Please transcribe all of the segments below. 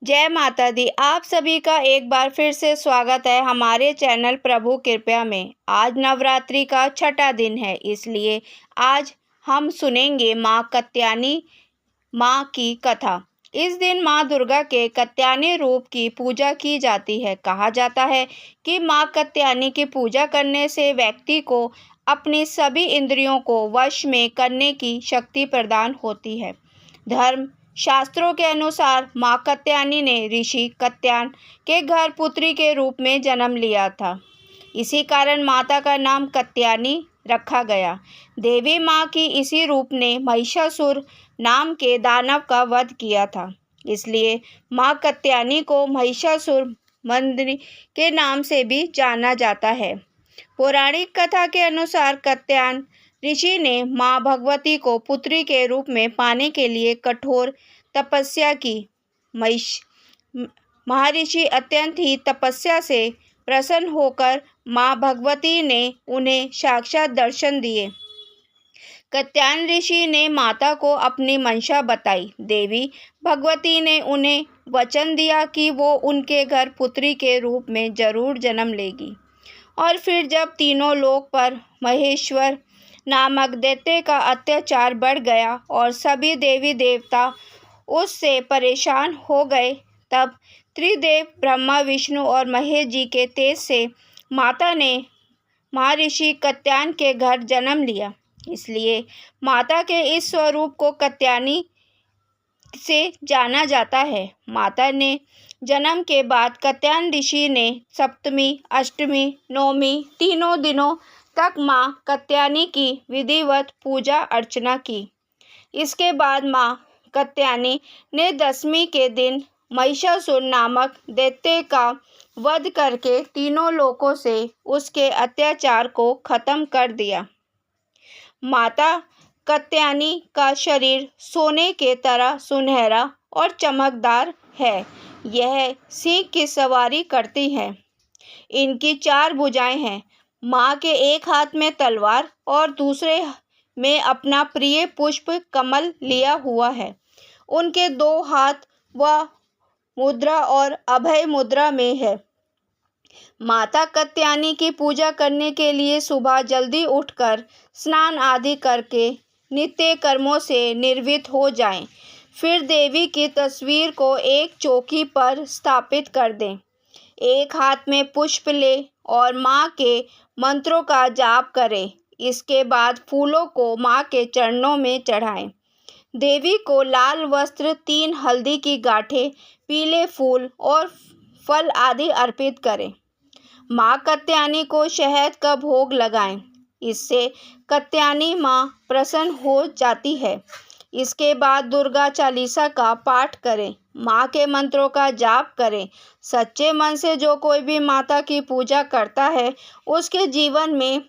जय माता दी। आप सभी का एक बार फिर से स्वागत है हमारे चैनल प्रभु कृपया में। आज नवरात्रि का छठा दिन है, इसलिए आज हम सुनेंगे माँ कात्यायनी माँ की कथा। इस दिन माँ दुर्गा के कात्यायनी रूप की पूजा की जाती है। कहा जाता है कि माँ कात्यायनी की पूजा करने से व्यक्ति को अपनी सभी इंद्रियों को वश में करने की शक्ति प्रदान होती है। धर्म शास्त्रों के अनुसार माँ कात्यायनी ने ऋषि कात्यायन के घर पुत्री के रूप में जन्म लिया था। इसी कारण माता का नाम कात्यायनी रखा गया। देवी माँ की इसी रूप ने महिषासुर नाम के दानव का वध किया था। इसलिए माँ कात्यायनी को महिषासुर मर्दिनी के नाम से भी जाना जाता है। पौराणिक कथा के अनुसार कात्यायन ऋषि ने माँ भगवती को पुत्री के रूप में पाने के लिए कठोर तपस्या की। महर्षि अत्यंत ही तपस्या से प्रसन्न होकर माँ भगवती ने उन्हें साक्षात दर्शन दिए। कात्यायन ऋषि ने माता को अपनी मंशा बताई। देवी भगवती ने उन्हें वचन दिया कि वो उनके घर पुत्री के रूप में जरूर जन्म लेगी। और फिर जब तीनों लोक पर महेश्वर नामक दैत्य का अत्याचार बढ़ गया और सभी देवी देवता उससे परेशान हो गए, तब त्रिदेव ब्रह्मा विष्णु और महेश जी के तेज से माता ने महर्षि कात्यायन के घर जन्म लिया। इसलिए माता के इस स्वरूप को कात्यायनी से जाना जाता है। माता ने जन्म के बाद कात्यायन ऋषि ने सप्तमी, अष्टमी, नवमी तीनों दिनों तक माँ कात्यायनी की विधिवत पूजा अर्चना की। इसके बाद माँ कात्यायनी ने दशमी के दिन महिषासुर नामक दैत्य का वध करके तीनों लोकों से उसके अत्याचार को खत्म कर दिया। माता कात्यायनी का शरीर सोने के तरह सुनहरा और चमकदार है। यह सिंह की सवारी करती है। इनकी 4 भुजाएं हैं। माँ के एक हाथ में तलवार और दूसरे में अपना प्रिय पुष्प कमल लिया हुआ है। उनके 2 हाथ वह मुद्रा और अभय मुद्रा में है। माता कात्यायनी की पूजा करने के लिए सुबह जल्दी उठकर स्नान आदि करके नित्य कर्मों से निवृत्त हो जाएं। फिर देवी की तस्वीर को एक चौकी पर स्थापित कर दें। एक हाथ में पुष्प ले और माँ के मंत्रों का जाप करें। इसके बाद फूलों को माँ के चरणों में चढ़ाएं। देवी को लाल वस्त्र, 3 हल्दी की गांठें, पीले फूल और फल आदि अर्पित करें। माँ कात्यायनी को शहद का भोग लगाएं। इससे कात्यायनी माँ प्रसन्न हो जाती है। इसके बाद दुर्गा चालीसा का पाठ करें। माँ के मंत्रों का जाप करें। सच्चे मन से जो कोई भी माता की पूजा करता है, उसके जीवन में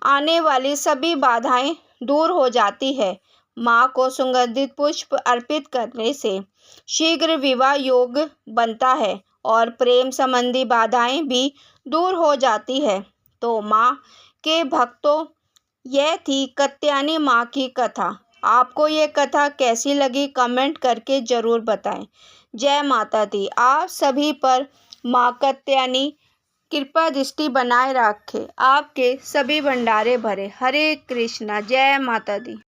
आने वाली सभी बाधाएं दूर हो जाती है। माँ को सुगंधित पुष्प अर्पित करने से शीघ्र विवाह योग बनता है और प्रेम संबंधी बाधाएं भी दूर हो जाती है। तो माँ के भक्तों, यह थी कात्यायनी माँ की कथा। आपको ये कथा कैसी लगी कमेंट करके ज़रूर बताएं। जय माता दी। आप सभी पर माँ कात्यायनी कृपा दृष्टि बनाए रखे, आपके सभी भंडारे भरे। हरे कृष्णा। जय माता दी।